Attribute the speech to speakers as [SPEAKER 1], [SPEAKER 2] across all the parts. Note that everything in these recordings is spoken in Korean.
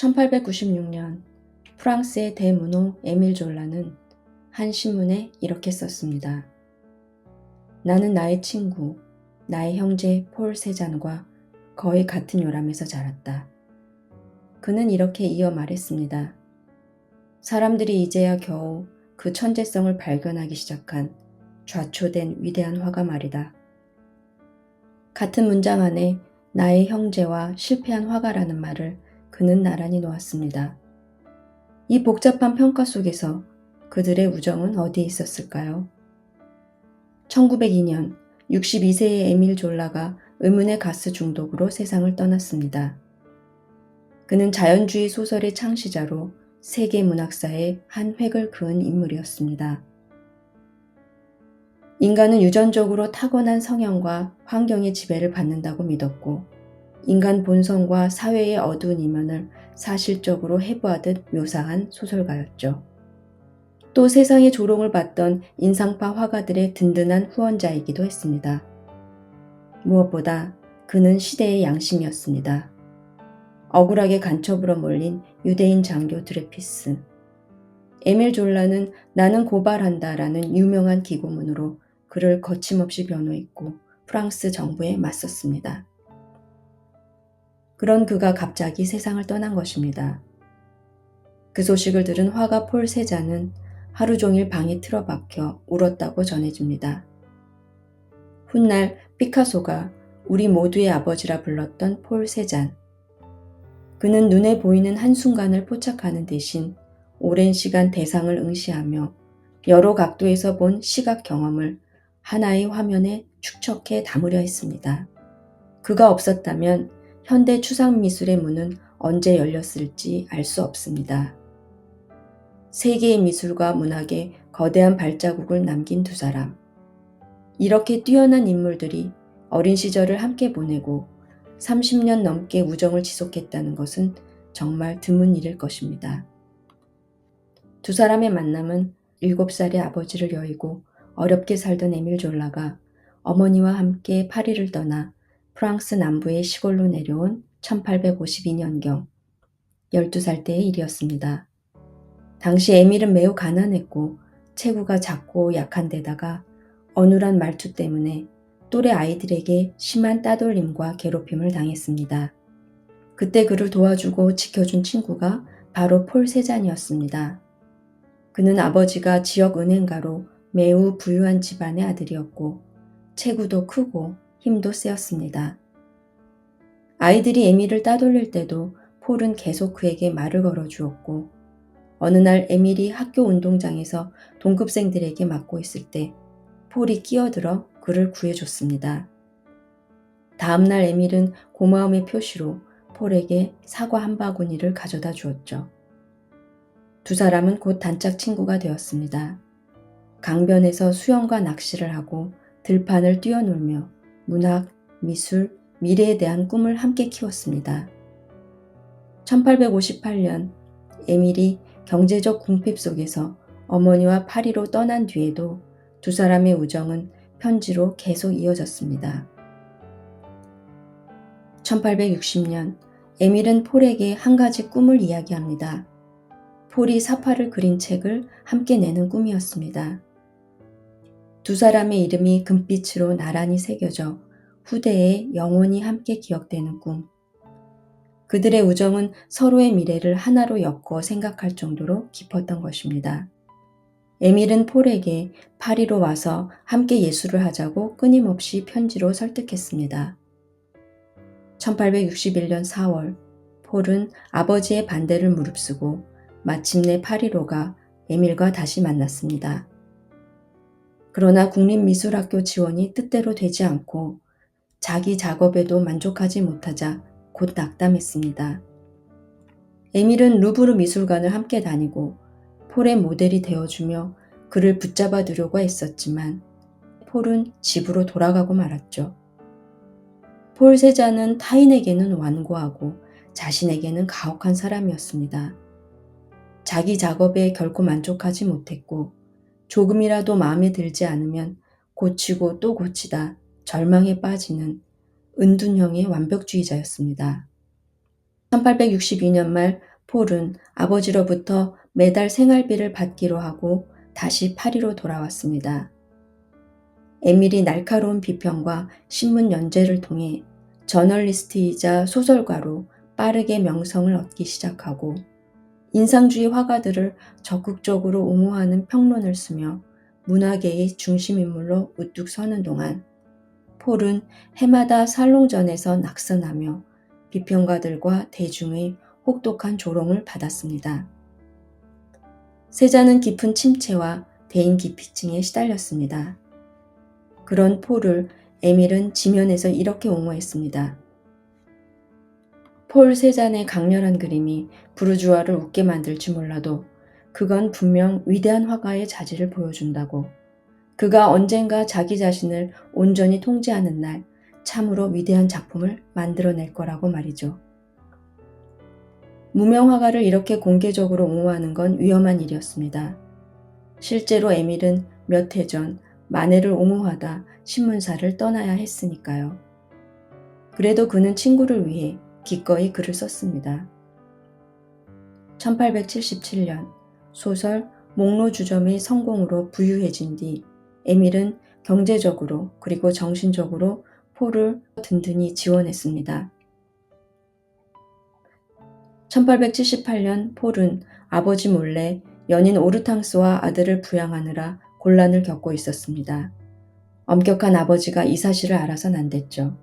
[SPEAKER 1] 1896년 프랑스의 대문호 에밀 졸라는 한 신문에 이렇게 썼습니다. 나는 나의 친구, 나의 형제 폴 세잔과 거의 같은 요람에서 자랐다. 그는 이렇게 이어 말했습니다. 사람들이 이제야 겨우 그 천재성을 발견하기 시작한 좌초된 위대한 화가 말이다. 같은 문장 안에 나의 형제와 실패한 화가라는 말을 그는 나란히 놓았습니다. 이 복잡한 평가 속에서 그들의 우정은 어디에 있었을까요? 1902년 62세의 에밀 졸라가 의문의 가스 중독으로 세상을 떠났습니다. 그는 자연주의 소설의 창시자로 세계 문학사에 한 획을 그은 인물이었습니다. 인간은 유전적으로 타고난 성향과 환경의 지배를 받는다고 믿었고 인간 본성과 사회의 어두운 이면을 사실적으로 해부하듯 묘사한 소설가였죠. 또 세상의 조롱을 받던 인상파 화가들의 든든한 후원자이기도 했습니다. 무엇보다 그는 시대의 양심이었습니다. 억울하게 간첩으로 몰린 유대인 장교 드레피스. 에밀 졸라는 나는 고발한다 라는 유명한 기고문으로 그를 거침없이 변호했고 프랑스 정부에 맞섰습니다. 그런 그가 갑자기 세상을 떠난 것입니다. 그 소식을 들은 화가 폴 세잔은 하루 종일 방에 틀어박혀 울었다고 전해집니다. 훗날 피카소가 우리 모두의 아버지라 불렀던 폴 세잔. 그는 눈에 보이는 한순간을 포착하는 대신 오랜 시간 대상을 응시하며 여러 각도에서 본 시각 경험을 하나의 화면에 축적해 담으려 했습니다. 그가 없었다면 현대 추상미술의 문은 언제 열렸을지 알 수 없습니다. 세계의 미술과 문학에 거대한 발자국을 남긴 두 사람. 이렇게 뛰어난 인물들이 어린 시절을 함께 보내고 30년 넘게 우정을 지속했다는 것은 정말 드문 일일 것입니다. 두 사람의 만남은 7살의 아버지를 여의고 어렵게 살던 에밀 졸라가 어머니와 함께 파리를 떠나 프랑스 남부의 시골로 내려온 1852년경 12살 때의 일이었습니다. 당시 에밀은 매우 가난했고 체구가 작고 약한 데다가 어눌한 말투 때문에 또래 아이들에게 심한 따돌림과 괴롭힘을 당했습니다. 그때 그를 도와주고 지켜준 친구가 바로 폴 세잔이었습니다. 그는 아버지가 지역 은행가로 매우 부유한 집안의 아들이었고 체구도 크고 힘도 세었습니다. 아이들이 에밀을 따돌릴 때도 폴은 계속 그에게 말을 걸어주었고 어느 날 에밀이 학교 운동장에서 동급생들에게 맞고 있을 때 폴이 끼어들어 그를 구해줬습니다. 다음 날 에밀은 고마움의 표시로 폴에게 사과 한 바구니를 가져다 주었죠. 두 사람은 곧 단짝 친구가 되었습니다. 강변에서 수영과 낚시를 하고 들판을 뛰어놀며 문학, 미술, 미래에 대한 꿈을 함께 키웠습니다. 1858년 에밀이 경제적 궁핍 속에서 어머니와 파리로 떠난 뒤에도 두 사람의 우정은 편지로 계속 이어졌습니다. 1860년 에밀은 폴에게 한 가지 꿈을 이야기합니다. 폴이 사파를 그린 책을 함께 내는 꿈이었습니다. 두 사람의 이름이 금빛으로 나란히 새겨져 후대에 영원히 함께 기억되는 꿈. 그들의 우정은 서로의 미래를 하나로 엮어 생각할 정도로 깊었던 것입니다. 에밀은 폴에게 파리로 와서 함께 예술을 하자고 끊임없이 편지로 설득했습니다. 1861년 4월 폴은 아버지의 반대를 무릅쓰고 마침내 파리로 가 에밀과 다시 만났습니다. 그러나 국립미술학교 지원이 뜻대로 되지 않고 자기 작업에도 만족하지 못하자 곧 낙담했습니다. 에밀은 루브르 미술관을 함께 다니고 폴의 모델이 되어주며 그를 붙잡아 두려고 했었지만 폴은 집으로 돌아가고 말았죠. 폴 세잔은 타인에게는 완고하고 자신에게는 가혹한 사람이었습니다. 자기 작업에 결코 만족하지 못했고 조금이라도 마음에 들지 않으면 고치고 또 고치다 절망에 빠지는 은둔형의 완벽주의자였습니다. 1862년 말 폴은 아버지로부터 매달 생활비를 받기로 하고 다시 파리로 돌아왔습니다. 에밀이 날카로운 비평과 신문 연재를 통해 저널리스트이자 소설가로 빠르게 명성을 얻기 시작하고 인상주의 화가들을 적극적으로 옹호하는 평론을 쓰며 문화계의 중심인물로 우뚝 서는 동안 폴은 해마다 살롱전에서 낙선하며 비평가들과 대중의 혹독한 조롱을 받았습니다. 세자는 깊은 침체와 대인 기피증에 시달렸습니다. 그런 폴을 에밀은 지면에서 이렇게 옹호했습니다. 폴 세잔의 강렬한 그림이 부르주아를 웃게 만들지 몰라도 그건 분명 위대한 화가의 자질을 보여준다고. 그가 언젠가 자기 자신을 온전히 통제하는 날 참으로 위대한 작품을 만들어낼 거라고 말이죠. 무명 화가를 이렇게 공개적으로 옹호하는 건 위험한 일이었습니다. 실제로 에밀은 몇 해 전 마네를 옹호하다 신문사를 떠나야 했으니까요. 그래도 그는 친구를 위해 기꺼이 글을 썼습니다. 1877년 소설 목로주점의 성공으로 부유해진 뒤 에밀은 경제적으로 그리고 정신적으로 폴을 든든히 지원했습니다. 1878년 폴은 아버지 몰래 연인 오르탕스와 아들을 부양하느라 곤란을 겪고 있었습니다. 엄격한 아버지가 이 사실을 알아선 안 됐죠.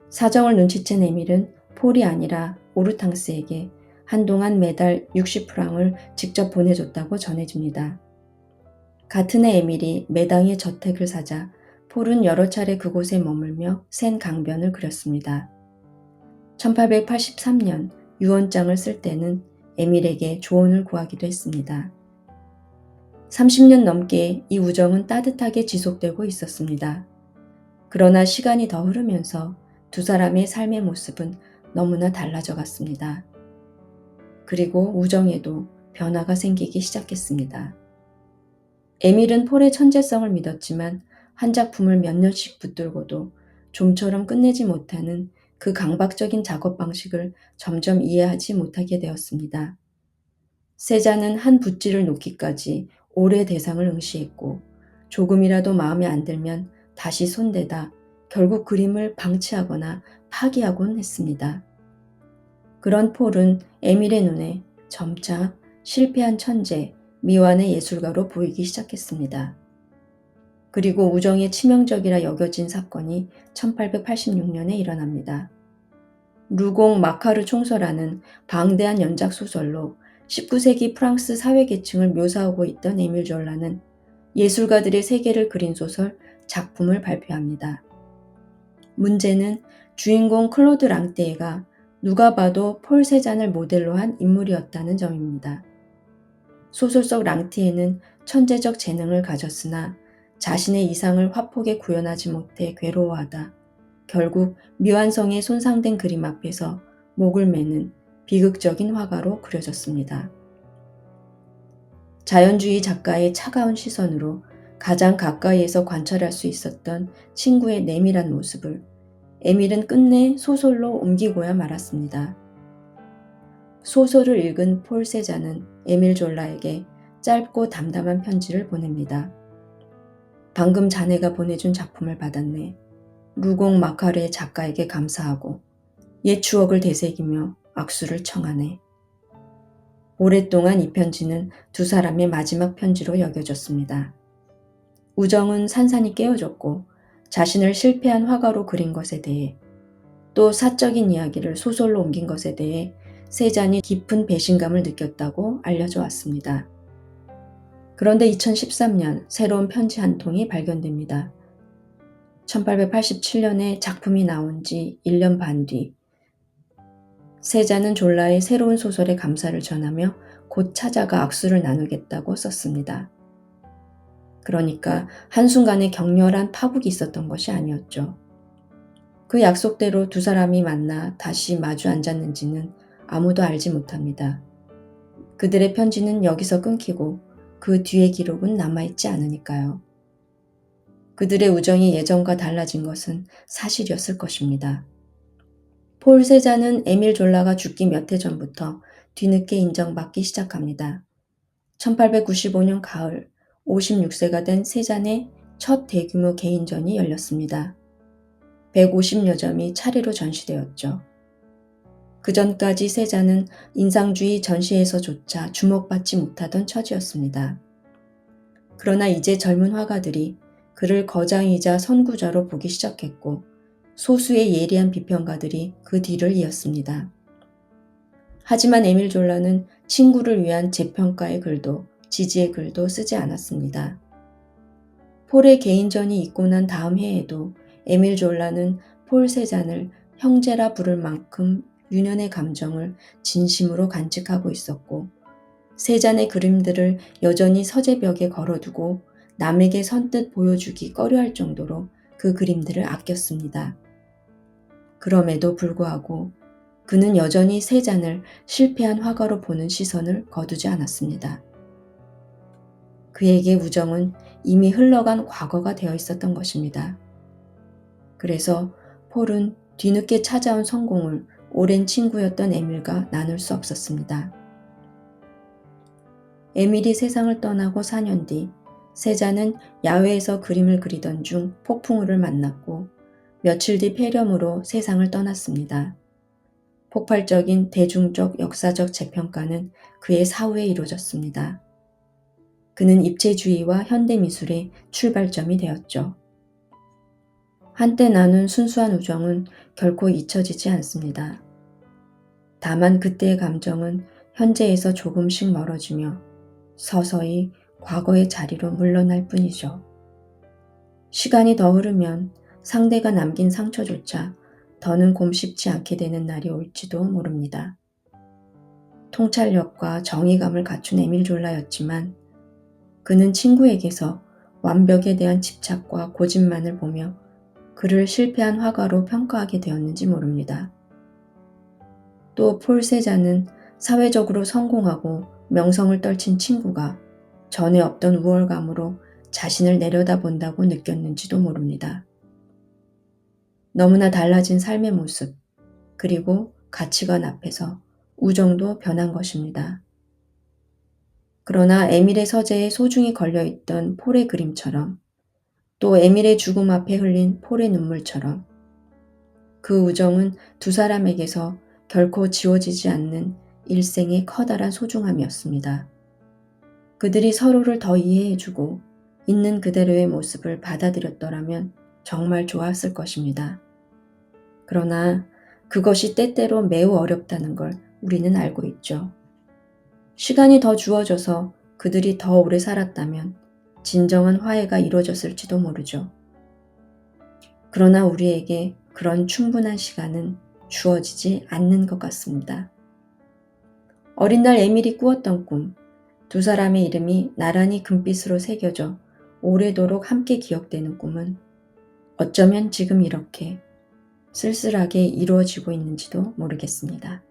[SPEAKER 1] 사정을 눈치챈 에밀은 폴이 아니라 오르탕스에게 한동안 매달 60프랑을 직접 보내줬다고 전해집니다. 같은 해 에밀이 매당의 저택을 사자 폴은 여러 차례 그곳에 머물며 센 강변을 그렸습니다. 1883년 유언장을 쓸 때는 에밀에게 조언을 구하기도 했습니다. 30년 넘게 이 우정은 따뜻하게 지속되고 있었습니다. 그러나 시간이 더 흐르면서 두 사람의 삶의 모습은 너무나 달라져 갔습니다. 그리고 우정에도 변화가 생기기 시작했습니다. 에밀은 폴의 천재성을 믿었지만 한 작품을 몇 년씩 붙들고도 좀처럼 끝내지 못하는 그 강박적인 작업 방식을 점점 이해하지 못하게 되었습니다. 세자는 한 붓질을 놓기까지 오래 대상을 응시했고 조금이라도 마음에 안 들면 다시 손대다 결국 그림을 방치하거나 파기하곤 했습니다. 그런 폴은 에밀의 눈에 점차 실패한 천재, 미완의 예술가로 보이기 시작했습니다. 그리고 우정의 치명적이라 여겨진 사건이 1886년에 일어납니다. 루공 마카르 총서라는 방대한 연작 소설로 19세기 프랑스 사회계층을 묘사하고 있던 에밀 졸라는 예술가들의 세계를 그린 소설 작품을 발표합니다. 문제는 주인공 클로드 랑테가 누가 봐도 폴 세잔을 모델로 한 인물이었다는 점입니다. 소설 속 랑티에는 천재적 재능을 가졌으나 자신의 이상을 화폭에 구현하지 못해 괴로워하다 결국 미완성에 손상된 그림 앞에서 목을 매는 비극적인 화가로 그려졌습니다. 자연주의 작가의 차가운 시선으로 가장 가까이에서 관찰할 수 있었던 친구의 내밀한 모습을 에밀은 끝내 소설로 옮기고야 말았습니다. 소설을 읽은 폴 세자는 에밀 졸라에게 짧고 담담한 편지를 보냅니다. 방금 자네가 보내준 작품을 받았네. 루공 마카르의 작가에게 감사하고 옛 추억을 되새기며 악수를 청하네. 오랫동안 이 편지는 두 사람의 마지막 편지로 여겨졌습니다. 우정은 산산이 깨어졌고 자신을 실패한 화가로 그린 것에 대해 또 사적인 이야기를 소설로 옮긴 것에 대해 세잔이 깊은 배신감을 느꼈다고 알려져 왔습니다. 그런데 2013년 새로운 편지 한 통이 발견됩니다. 1887년에 작품이 나온 지 1년 반 뒤 세자는 졸라의 새로운 소설에 감사를 전하며 곧 찾아가 악수를 나누겠다고 썼습니다. 그러니까 한순간에 격렬한 파국이 있었던 것이 아니었죠. 그 약속대로 두 사람이 만나 다시 마주 앉았는지는 아무도 알지 못합니다. 그들의 편지는 여기서 끊기고 그 뒤의 기록은 남아있지 않으니까요. 그들의 우정이 예전과 달라진 것은 사실이었을 것입니다. 폴 세자는 에밀 졸라가 죽기 몇 해 전부터 뒤늦게 인정받기 시작합니다. 1895년 가을 56세가 된 세잔의 첫 대규모 개인전이 열렸습니다. 150여 점이 차례로 전시되었죠. 그 전까지 세잔은 인상주의 전시에서조차 주목받지 못하던 처지였습니다. 그러나 이제 젊은 화가들이 그를 거장이자 선구자로 보기 시작했고 소수의 예리한 비평가들이 그 뒤를 이었습니다. 하지만 에밀 졸라는 친구를 위한 재평가의 글도 지지의 글도 쓰지 않았습니다. 폴의 개인전이 있고 난 다음 해에도 에밀 졸라는 폴 세잔을 형제라 부를 만큼 유년의 감정을 진심으로 간직하고 있었고 세잔의 그림들을 여전히 서재벽에 걸어두고 남에게 선뜻 보여주기 꺼려할 정도로 그 그림들을 아꼈습니다. 그럼에도 불구하고 그는 여전히 세잔을 실패한 화가로 보는 시선을 거두지 않았습니다. 그에게 우정은 이미 흘러간 과거가 되어 있었던 것입니다. 그래서 폴은 뒤늦게 찾아온 성공을 오랜 친구였던 에밀과 나눌 수 없었습니다. 에밀이 세상을 떠나고 4년 뒤 세잔은 야외에서 그림을 그리던 중 폭풍우를 만났고 며칠 뒤 폐렴으로 세상을 떠났습니다. 폭발적인 대중적 역사적 재평가는 그의 사후에 이루어졌습니다. 그는 입체주의와 현대미술의 출발점이 되었죠. 한때 나눈 순수한 우정은 결코 잊혀지지 않습니다. 다만 그때의 감정은 현재에서 조금씩 멀어지며 서서히 과거의 자리로 물러날 뿐이죠. 시간이 더 흐르면 상대가 남긴 상처조차 더는 곰씹지 않게 되는 날이 올지도 모릅니다. 통찰력과 정의감을 갖춘 에밀 졸라였지만 그는 친구에게서 완벽에 대한 집착과 고집만을 보며 그를 실패한 화가로 평가하게 되었는지 모릅니다. 또 폴 세잔은 사회적으로 성공하고 명성을 떨친 친구가 전에 없던 우월감으로 자신을 내려다본다고 느꼈는지도 모릅니다. 너무나 달라진 삶의 모습, 그리고 가치관 앞에서 우정도 변한 것입니다. 그러나 에밀의 서재에 소중히 걸려있던 폴의 그림처럼 또 에밀의 죽음 앞에 흘린 폴의 눈물처럼 그 우정은 두 사람에게서 결코 지워지지 않는 일생의 커다란 소중함이었습니다. 그들이 서로를 더 이해해주고 있는 그대로의 모습을 받아들였더라면 정말 좋았을 것입니다. 그러나 그것이 때때로 매우 어렵다는 걸 우리는 알고 있죠. 시간이 더 주어져서 그들이 더 오래 살았다면 진정한 화해가 이루어졌을지도 모르죠. 그러나 우리에게 그런 충분한 시간은 주어지지 않는 것 같습니다. 어린 날 에밀이 꾸었던 꿈, 두 사람의 이름이 나란히 금빛으로 새겨져 오래도록 함께 기억되는 꿈은 어쩌면 지금 이렇게 쓸쓸하게 이루어지고 있는지도 모르겠습니다.